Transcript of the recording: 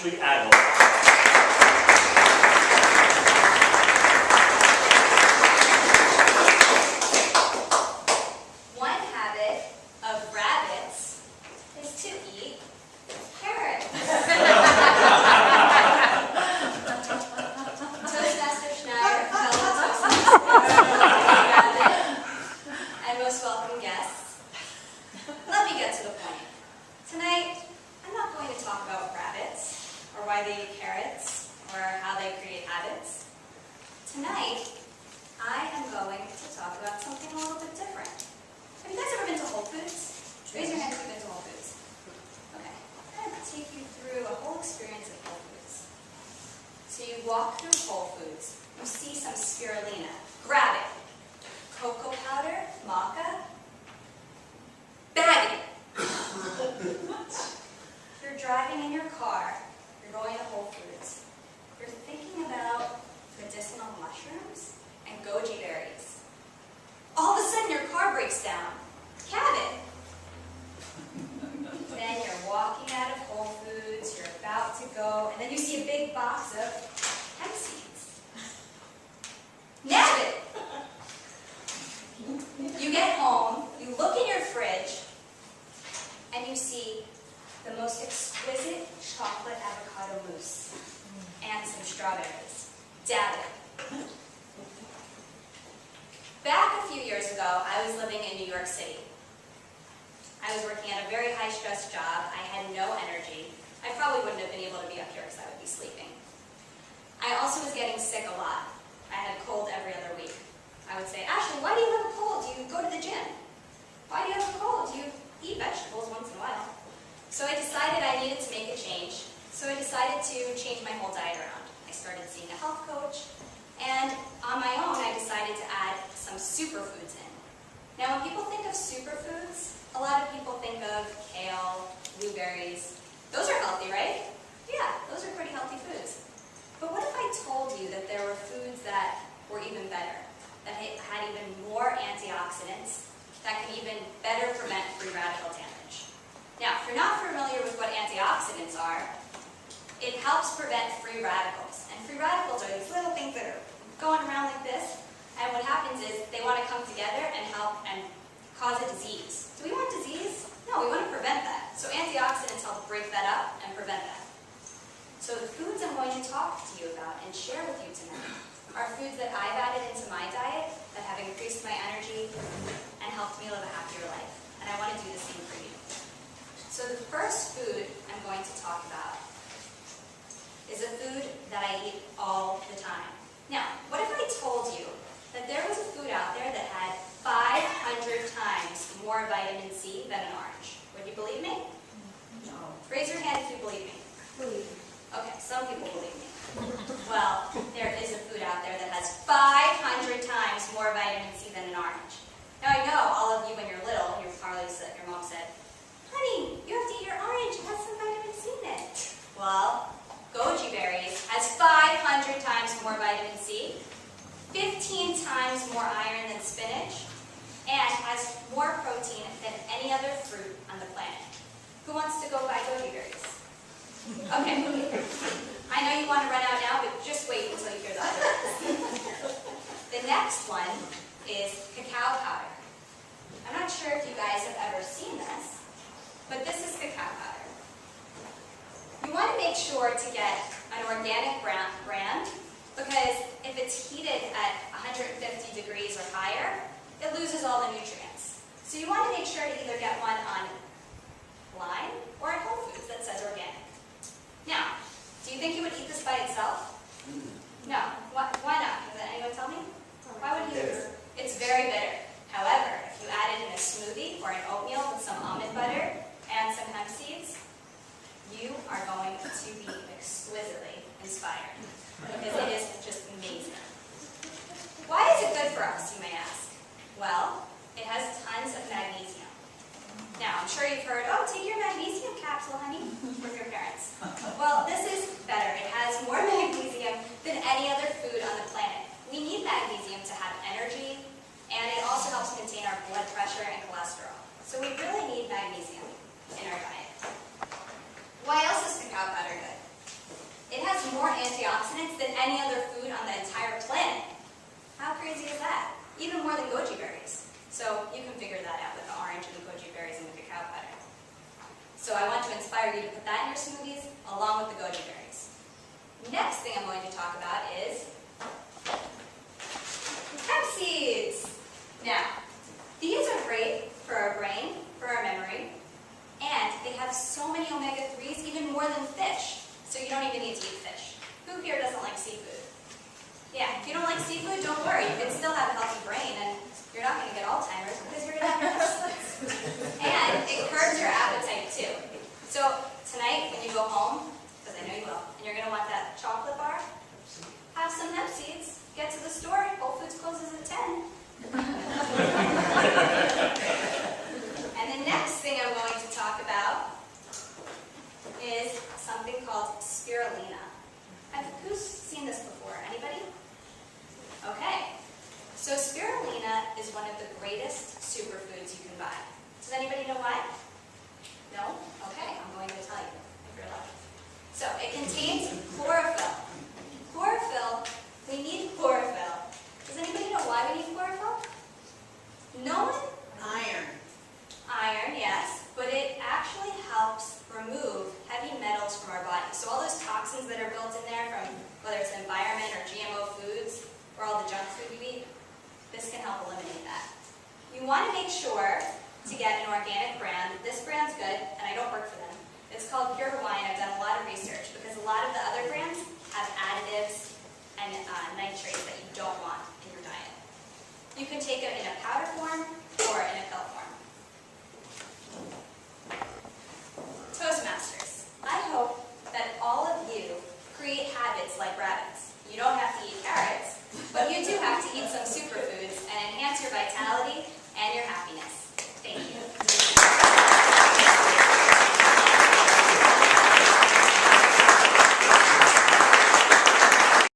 actually adult. One habit of rabbits is to eat carrots. Toastmaster Schneider, fellow Toastmasters, rabbit, and most welcome guests. Let me get to the point. Tonight, I'm not going to talk about rabbits, or why they eat carrots, or how they create habits. Tonight, I am going to talk about something a little bit different. Have you guys ever been to Whole Foods? Raise your hand if you've been to Whole Foods. Okay. I'm going to take you through a whole experience at Whole Foods. So you walk through Whole Foods, you see some spirulina. Grab it. Cocoa powder, maca. Bag it. You're driving in your car. You're going to Whole Foods. You're thinking about medicinal mushrooms and goji berries. All of a sudden, your car breaks down. Cabin. Then you're walking out of Whole Foods, you're about to go, and then you see a big box of hemp seeds. Nab it. You get home, you look in your fridge, and you see the most exquisite chocolate avocado mousse and some strawberries. Dab it. Back a few years ago, I was living in New York City. I was working at a very high-stress job. I had no energy. I probably wouldn't have been able to be up here because I would be sleeping. I also was getting sick a lot. I had a cold every other week. I would say, Ashley, why do you have a cold? Do you go to the gym? Why do you have a cold? Do you eat vegetables once in a while? So I decided I needed to make a change. So I decided to change my whole diet around. I started seeing a health coach. And on my own, I decided to add some superfoods in. Now, when people think of superfoods, a lot of people think of kale, blueberries. Those are healthy, right? Yeah, those are pretty healthy foods. But what if I told you that there were foods that were even better, that had even more antioxidants, that can even better prevent free radical damage? Now, if you're not familiar with what antioxidants are, it helps prevent free radicals. And free radicals are these little things that are going around like this, and what happens is they want to come together and help and cause a disease. Do we want disease? No, we want to prevent that. So antioxidants help break that up and prevent that. So the foods I'm going to talk to you about and share with you tonight are foods that I've added into my diet that have increased my energy and helped me live a happier life. And I want to do the same for you. So the first food I'm going to talk about is a food that I eat all the time. Now, what if I told you that there was a food out there that had 500 times more vitamin C than an orange? Would you believe me? No. Raise your hand if you believe me. Believe. Okay, some people believe me. Well, there is a food out there that has 500 times more vitamin C than an orange. Now I know all of you when you're little, your mom said, honey, you have to eat your orange, it has some vitamin C in it. Well, goji berries has 500 times more vitamin C, 15 times more iron than spinach, and has more protein than any other fruit on the planet. Who wants to go buy goji berries? Okay. I know you want to run out now, but just wait until you hear the other ones. The next one is cacao powder. I'm not sure if you guys have ever seen this, but this is cacao powder. You want to make sure to get an organic brand because if it's heated at 150 degrees or higher, it loses all the nutrients. So you want to make sure to either get one on line or at Whole Foods that says organic. Now, do you think you would eat this by itself? No. Why not? Can anyone tell me? Why would you eat this? It's very bitter. However, if you add it in a smoothie or an oatmeal with some almond butter and some hemp seeds, you are going to be exquisitely inspired because it is just amazing. Why is it good for us, you may ask? Well, it has tons of magnesium. Now, I'm sure you've heard, oh, take your magnesium capsule, honey, from your parents. Well, this is better. It has more magnesium than any other food on the planet. We need magnesium to have energy, and it also helps maintain our blood pressure and cholesterol. So we really need magnesium in our diet. Why else is cacao powder good? inspire you to put that in your smoothies along with the goji berries. Next thing I'm going to talk about is hemp seeds. Now, these are great for our brain, for our memory, and they have so many omega-3s, even more than fish. So you don't even need to eat fish. Who here doesn't like seafood? Yeah, if you don't like seafood, don't worry. You can still have a healthy brain, and you're not going to get Alzheimer's because you're going to have hemp seeds. And it curbs your appetite too. So tonight, when you go home, because I know you will, and you're going to want that chocolate bar, have some hemp seeds. Get to the store. Whole Foods closes at 10. And the next thing I'm going to talk about is something called spirulina. Who's seen this before? Anybody? Okay. So spirulina is one of the greatest superfoods you can buy. Does anybody know why? No? Okay, I'm going to tell you if you're lucky. So it contains chlorophyll. Chlorophyll, we need chlorophyll. Does anybody know why we need chlorophyll? No one? Iron. Iron, yes, but it actually helps remove heavy metals from our body. So all those toxins that are built in there from whether it's the environment or GMO foods or all the junk food you eat, this can help eliminate that. You want to make sure to get an organic brand. This brand's good, and I don't work for them. It's called Pure Hawaiian. I've done a lot of research because a lot of the other brands have additives and nitrates that you don't want in your diet. You can take it in a powder form or in a pill form. Toastmasters, I hope that all of you create habits like rabbits. You don't have to eat carrots, but you do have to eat some superfoods and enhance your vitality